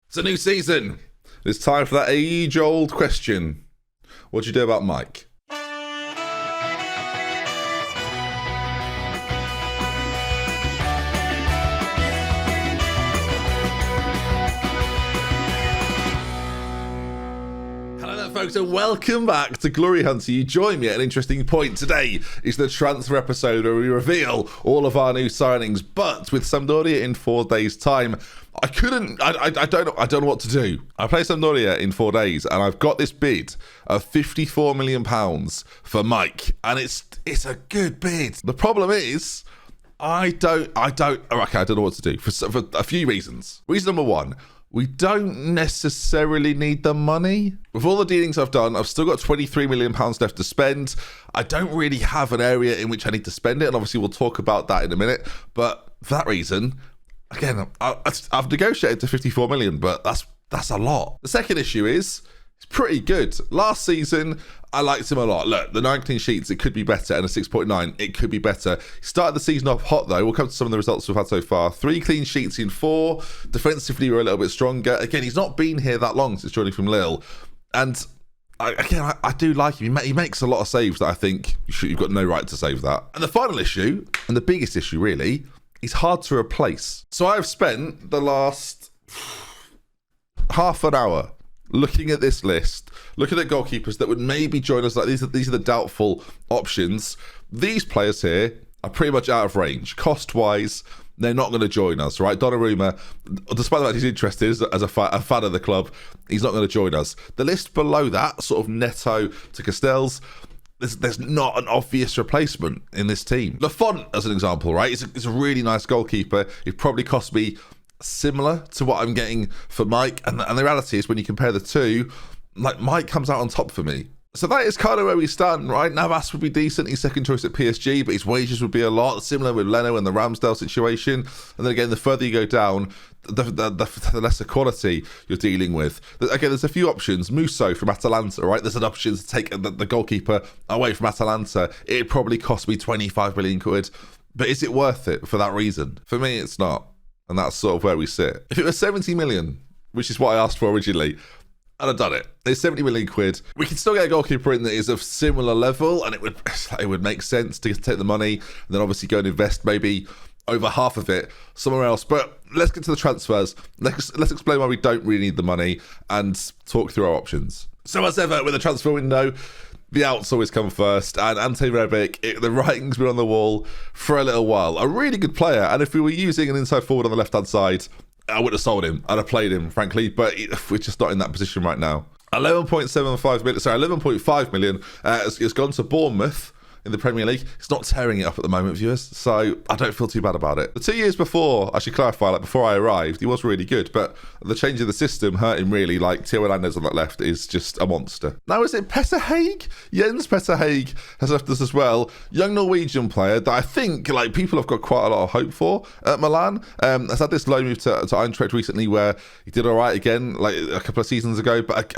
It's a new season. It's time for that age-old question. What do you do about Mike? Folks, and welcome back to Glory Hunter. You join me at an interesting point. Today is the transfer episode where we reveal all of our new signings, but with Sampdoria in 4 days' time, I don't know what to do. I play Sampdoria in 4 days, and I've got this bid of £54 million for Mike, and it's a good bid. The problem is, I don't know what to do for a few reasons. Reason number one, we don't necessarily need the money. With all the dealings I've done, I've still got £23 million left to spend. I don't really have an area in which I need to spend it, and obviously we'll talk about that in a minute. But for that reason, again, I've negotiated to 54 million, but that's a lot. The second issue is, it's pretty good. Last season, I liked him a lot. Look, the 9 clean sheets, it could be better, and a 6.9, it could be better. He started the season off hot, though. We'll come to some of the results we've had so far. 3 clean sheets in 4. Defensively, we're a little bit stronger. Again, he's not been here that long since joining from Lille. And I do like him. He makes a lot of saves that I think you've got no right to save that. And the final issue, and the biggest issue really, he's hard to replace. So I've spent the last half an hour looking at this list, looking at goalkeepers that would maybe join us. Like these are the doubtful options. These players here are pretty much out of range. Cost-wise, they're not going to join us, right? Donnarumma, despite the fact he's interested as a fan of the club, he's not going to join us. The list below that, sort of Neto to Castells, there's not an obvious replacement in this team. Lafont, as an example, right? It's a really nice goalkeeper. It probably cost me similar to what I'm getting for Mike, and the reality is when you compare the two, like Mike comes out on top for me. So that is kind of where we stand, right? Navas would be decent. He's second choice at PSG, but his wages would be a lot. Similar with Leno and the Ramsdale situation. And then again, the further you go down, the lesser quality you're dealing with. Again, there's a few options. Musso from Atalanta, right? There's an option to take the goalkeeper away from Atalanta. It probably cost me 25 million quid. But is it worth it for that reason? For me, it's not. And that's sort of where we sit. If it was 70 million, which is what I asked for originally, I'd have done it. It's 70 million quid. We can still get a goalkeeper in that is of similar level, and it would make sense to take the money and then obviously go and invest maybe over half of it somewhere else. But let's get to the transfers. Let's explain why we don't really need the money and talk through our options. So as ever, with the transfer window, the outs always come first, and Ante Rebic, the writing's been on the wall for a little while. A really good player, and if we were using an inside forward on the left-hand side, I would have sold him. I'd have played him, frankly, but we're just not in that position right now. 11.5 million has gone to Bournemouth in the Premier League. It's not tearing it up at the moment, viewers, so I don't feel too bad about it. The 2 years before, I should clarify, like before I arrived, he was really good, but the change of the system hurt him really. Like Theo Hernandez on that left is just a monster. Now is it Petter Haig? Jens Petter Haig has left us as well. Young Norwegian player that I think like people have got quite a lot of hope for at Milan. Has had this loan move to Eintracht recently where he did all right again like a couple of seasons ago, but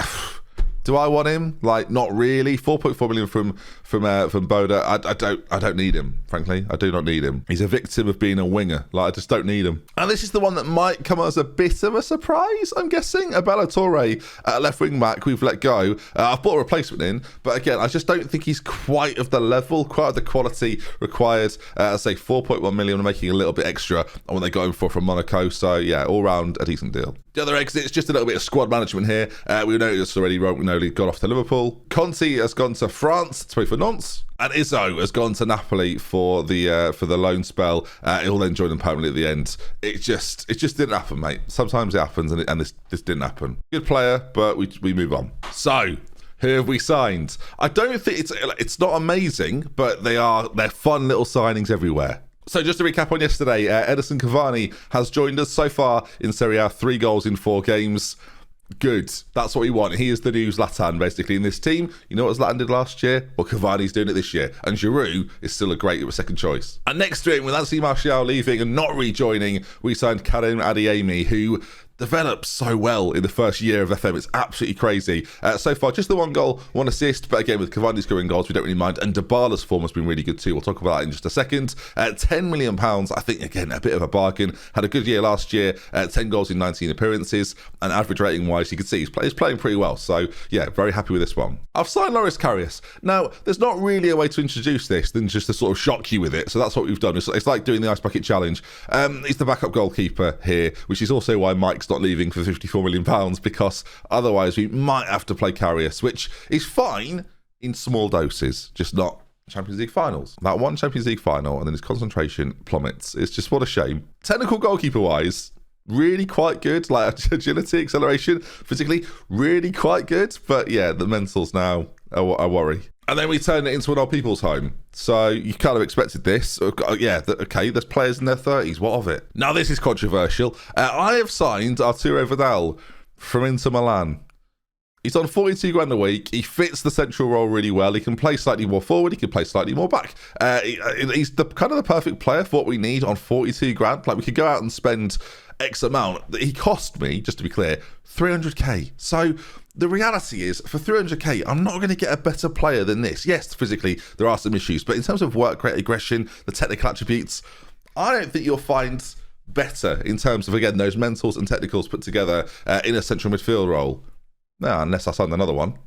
do I want him? Like, not really. 4.4 million from Boda. I don't need him, frankly. I do not need him. He's a victim of being a winger. Like, I just don't need him. And this is the one that might come as a bit of a surprise, I'm guessing. Abella Torre at left wing back, we've let go. I've brought a replacement in, but again, I just don't think he's quite of the level, quite of the quality required. I'd say 4.1 million, making a little bit extra on what they got him for from Monaco. So yeah, all round a decent deal. The other exits, just a little bit of squad management here. We know this already. Romagnoli got off to Liverpool. Conti has gone to France to play for Nantes. And Izzo has gone to Napoli for the loan spell. He'll then join them permanently at the end. It just didn't happen, mate. Sometimes it happens, and this didn't happen. Good player, but we move on. So, who have we signed? I don't think it's not amazing, but they're fun little signings everywhere. So just to recap on yesterday, Edison Cavani has joined us so far in Serie A, 3 goals in 4 games. Good. That's what we want. He is the new Zlatan, basically, in this team. You know what Zlatan did last year? Well, Cavani's doing it this year. And Giroud is still a great second choice. And next to him, with Anthony Martial leaving and not rejoining, we signed Karim Adeyemi, who develops so well in the first year of FM. It's absolutely crazy. So far, just the 1 goal, 1 assist, but again, with Cavani scoring goals, we don't really mind. And Dybala's form has been really good too. We'll talk about that in just a second. £10 million, I think, again, a bit of a bargain. Had a good year last year, 10 goals in 19 appearances, and average rating-wise, you can see he's playing pretty well. So, yeah, very happy with this one. I've signed Loris Karius. Now, there's not really a way to introduce this than just to sort of shock you with it. So that's what we've done. It's like doing the Ice Bucket Challenge. He's the backup goalkeeper here, which is also why Mike's not leaving for £54 million, because otherwise we might have to play Karius, which is fine in small doses, just not Champions League finals. That one Champions League final, and then his concentration plummets. It's just what a shame. Technical goalkeeper-wise, really quite good, like agility, acceleration, physically, really quite good. But yeah, the mentals now are worry. And then we turn it into an old people's home. So you kind of expected this. Yeah, okay, there's players in their 30s. What of it? Now, this is controversial. I have signed Arturo Vidal from Inter Milan. He's on 42 grand a week. He fits the central role really well. He can play slightly more forward. He can play slightly more back. He's the kind of the perfect player for what we need on 42 grand. Like, we could go out and spend X amount. He cost me, just to be clear, 300k. So the reality is, for 300k, I'm not going to get a better player than this. Yes, physically, there are some issues. But in terms of work rate, aggression, the technical attributes, I don't think you'll find better in terms of, again, those mentals and technicals put together in a central midfield role. No, unless I signed another one.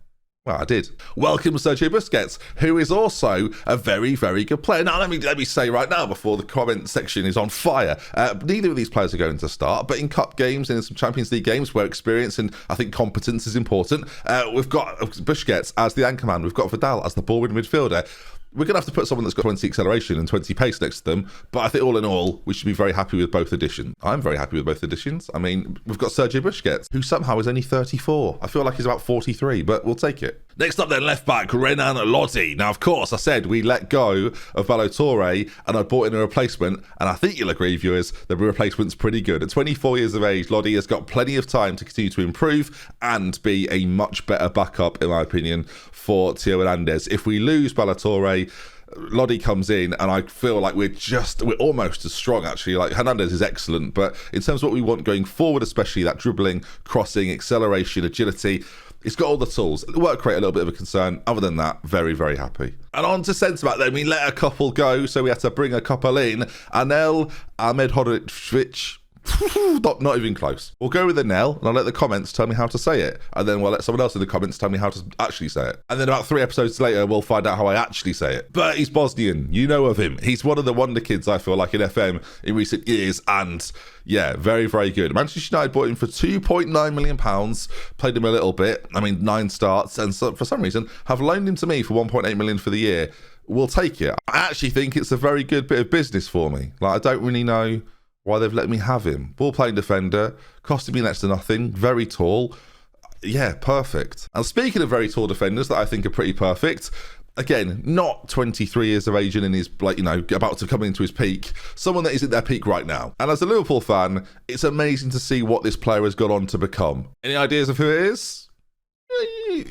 Well, I did. Welcome Sergio Busquets, who is also a very, very good player. Now, let me say right now, before the comment section is on fire, neither of these players are going to start, but in cup games and in some Champions League games where experience and I think competence is important, we've got Busquets as the anchorman, we've got Vidal as the ball-winning midfielder. We're going to have to put someone that's got 20 acceleration and 20 pace next to them. But I think all in all, we should be very happy with both additions. I'm very happy with both additions. I mean, we've got Sergio Busquets, who somehow is only 34. I feel like he's about 43, but we'll take it. Next up then, left back, Renan Lodi. Now, of course, I said we let go of Ballo-Touré and I brought in a replacement. And I think you'll agree, viewers, the replacement's pretty good. At 24 years of age, Lodi has got plenty of time to continue to improve and be a much better backup, in my opinion, for Theo Hernandez. If we lose Ballo-Touré, Lodi comes in and I feel like we're almost as strong, actually. Like, Hernandez is excellent, but in terms of what we want going forward, especially that dribbling, crossing, acceleration, agility, it's got all the tools. The work rate, a little bit of a concern. Other than that, very, very happy. And on to centre-back then. We let a couple go, so we had to bring a couple in. Anel Ahmedhodzic. Not even close. We'll go with Anel, and I'll let the comments tell me how to say it. And then we'll let someone else in the comments tell me how to actually say it. And then about 3 episodes later, we'll find out how I actually say it. But he's Bosnian. You know of him. He's one of the wonder kids, I feel like, in FM in recent years. And yeah, very, very good. Manchester United bought him for £2.9 million. Played him a little bit. I mean, 9 starts. And so, for some reason, have loaned him to me for £1.8 million for the year. We'll take it. I actually think it's a very good bit of business for me. Like, I don't really know why they've let me have him. Ball-playing defender, costing me next to nothing, very tall. Yeah, perfect. And speaking of very tall defenders that I think are pretty perfect, again, not 23 years of age and is, like, you know, about to come into his peak, someone that is at their peak right now. And as a Liverpool fan, it's amazing to see what this player has gone on to become. Any ideas of who it is?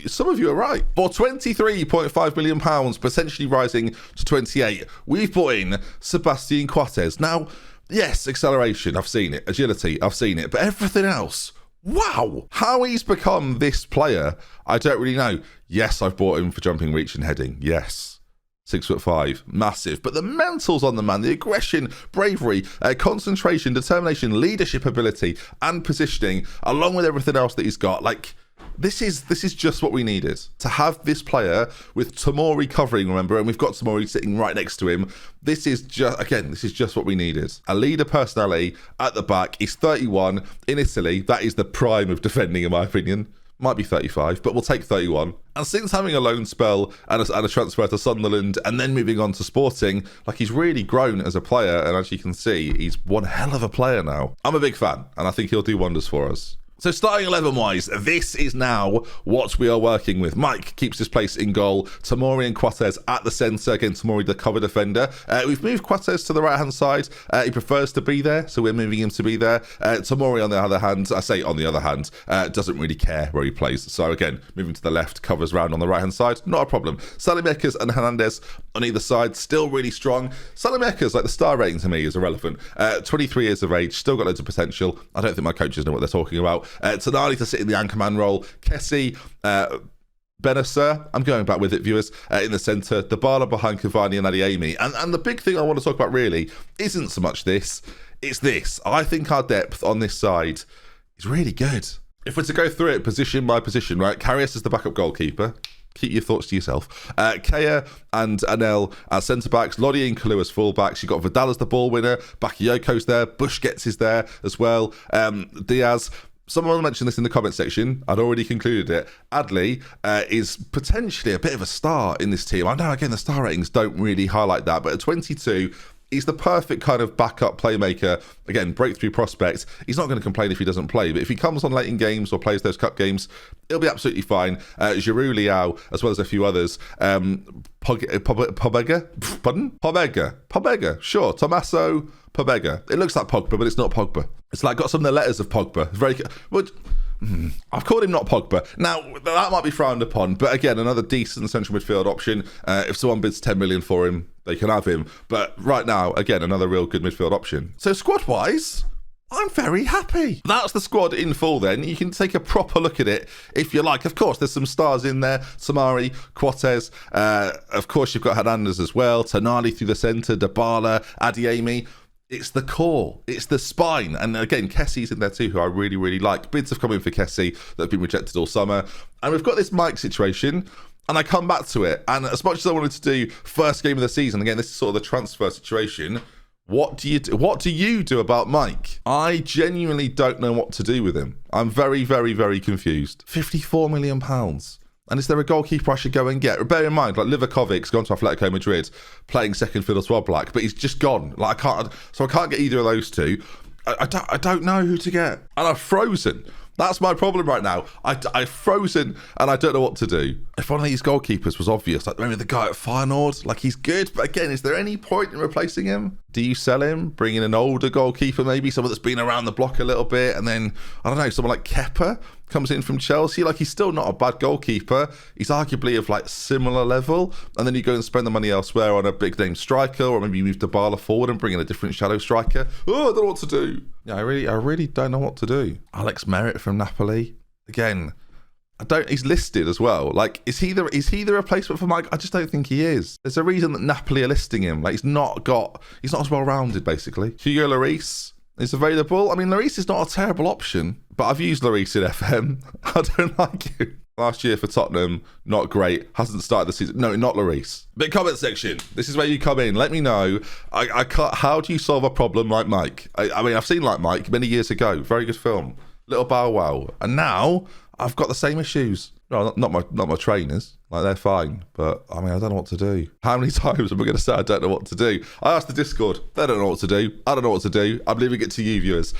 Some of you are right. For £23.5 million, potentially rising to 28, we've brought in Sebastian Coates. Now, yes, acceleration, I've seen it. Agility, I've seen it. But everything else, wow. How he's become this player, I don't really know. Yes, I've bought him for jumping, reach and heading. Yes. 6'5", massive. But the mentals on the man, the aggression, bravery, concentration, determination, leadership ability, and positioning, along with everything else that he's got, like, this is just what we needed. To have this player with Tomori covering, remember, and we've got Tomori sitting right next to him. This is just what we needed. A leader personality at the back. He's 31 in Italy. That is the prime of defending, in my opinion. Might be 35, but we'll take 31. And since having a loan spell and a transfer to Sunderland and then moving on to Sporting, like, he's really grown as a player. And as you can see, he's one hell of a player now. I'm a big fan, and I think he'll do wonders for us. So starting 11-wise, this is now what we are working with. Mike keeps his place in goal. Tamori and Quatez at the centre. Again, Tamori the cover defender. We've moved Quatez to the right-hand side. He prefers to be there, so we're moving him to be there. Tamori, on the other hand, doesn't really care where he plays. So again, moving to the left, covers round on the right-hand side. Not a problem. Salimekas and Hernandez on either side, still really strong. Salimekas, like the star rating to me, is irrelevant. 23 years of age, still got loads of potential. I don't think my coaches know what they're talking about. Tonali to sit in the anchorman role. Kessie, Benacer, I'm going back with it, viewers, in the centre. Dybala behind Cavani and Adeyemi. And the big thing I want to talk about really isn't so much this, it's this. I think our depth on this side is really good. If we're to go through it position by position, right, Karius is the backup goalkeeper. Keep your thoughts to yourself. Kea and Anel as centre-backs. Lodi and Kalu as full-backs. You've got Vidal as the ball winner. Bakayoko's there. Busquets is there as well. Diaz. Someone mentioned this in the comment section. I'd already concluded it. Adley is potentially a bit of a star in this team. I know, again, the star ratings don't really highlight that, but at 22, he's the perfect kind of backup playmaker. Again, breakthrough prospect. He's not going to complain if he doesn't play, but if he comes on late in games or plays those cup games, it'll be absolutely fine. Giroud, Liao, as well as a few others. Pobega? Pardon? Pobega. Sure. Tommaso Pobega. It looks like Pogba, but it's not Pogba. It's like got some of the letters of Pogba. Very. I've called him not Pogba. Now, that might be frowned upon, but again, another decent central midfield option. If someone bids 10 million for him, they can have him. But right now, again, another real good midfield option. So squad-wise, I'm very happy. That's the squad in full then. You can take a proper look at it if you like. Of course, there's some stars in there. Samari, Quatez. Of course, you've got Hernandez as well. Tonali through the centre. Dybala, Adeyemi. It's the core. It's the spine. And again, Kessie's in there too, who I really, really like. Bids have come in for Kessie that have been rejected all summer. And we've got this Mike situation. And I come back to it. And as much as I wanted to do first game of the season, again, this is sort of the transfer situation. What do you do about Mike? I genuinely don't know what to do with him. I'm very, very, very confused. £54 million. And is there a goalkeeper I should go and get? Bear in mind, like Livakovic's gone to Atletico Madrid, playing second fiddle to Oblak, but he's just gone. Like I can't get either of those two. I don't know who to get, and I've frozen. That's my problem right now. I've frozen and I don't know what to do. If one of these goalkeepers was obvious, like maybe the guy at Feyenoord, like he's good, but again, is there any point in replacing him? Do you sell him? Bring in an older goalkeeper, maybe someone that's been around the block a little bit, and then, I don't know, someone like Kepa comes in from Chelsea. Like, he's still not a bad goalkeeper. He's arguably of like similar level, and then you go and spend the money elsewhere on a big name striker, or maybe you move Dybala forward and bring in a different shadow striker. Oh, I don't know what to do. Yeah, I really don't know what to do. Alex Merritt from Napoli. Again, he's listed as well. Like, is he the replacement for Mike? I just don't think he is. There's a reason that Napoli are listing him. Like, he's not as well rounded, basically. Hugo Lloris is available. I mean, Lloris is not a terrible option, but I've used Lloris in FM. I don't like him. Last year for Tottenham, not great. Hasn't started the season. No, not Lloris. But comment section. This is where you come in. Let me know. I can't, how do you solve a problem like Mike? I mean, I've seen Like Mike many years ago. Very good film. Little Bow Wow. And now I've got the same issues. No, not my trainers. Like, they're fine. But, I mean, I don't know what to do. How many times am I going to say I don't know what to do? I asked the Discord. They don't know what to do. I don't know what to do. I'm leaving it to you, viewers.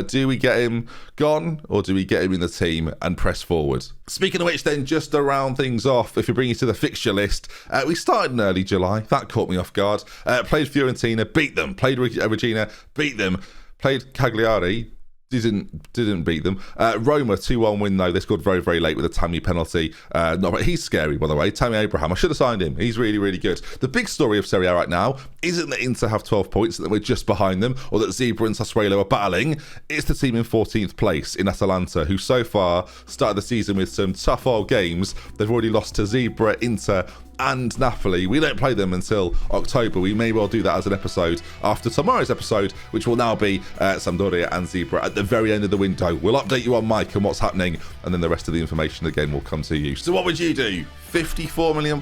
Do we get him gone, or do we get him in the team and press forward? Speaking of which, then, just to round things off, if we bring you to the fixture list, we started in early July. That caught me off guard. Played Fiorentina, beat them. Played Regina, beat them. Played Cagliari. Didn't beat them. Roma 2-1 win though. They scored very, very late with a Tammy penalty. He's scary, by the way. Tammy Abraham. I should have signed him. He's really, really good. The big story of Serie A right now isn't that Inter have 12 points and that we're just behind them, or that Zebra and Sassuolo are battling. It's the team in 14th place in Atalanta, who so far started the season with some tough old games. They've already lost to Zebra, Inter, and Napoli. We don't play them until October. We may well do that as an episode after tomorrow's episode, which will now be Sampdoria and Zebra at the very end of the window. We'll update you on Mike and what's happening, and then the rest of the information again will come to you. So what would you do? £54 million.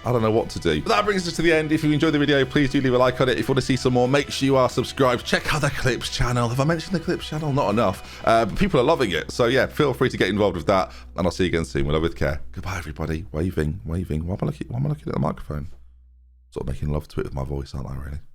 I don't know what to do. But that brings us to the end. If you enjoyed the video, please do leave a like on it. If you want to see some more, make sure you are subscribed. Check out the Clips channel. Have I mentioned the Clips channel? Not enough. But people are loving it. So yeah, feel free to get involved with that. And I'll see you again soon. With love, with care. Goodbye, everybody. Waving. Why am I looking at the microphone? Sort of making love to it with my voice, aren't I, really?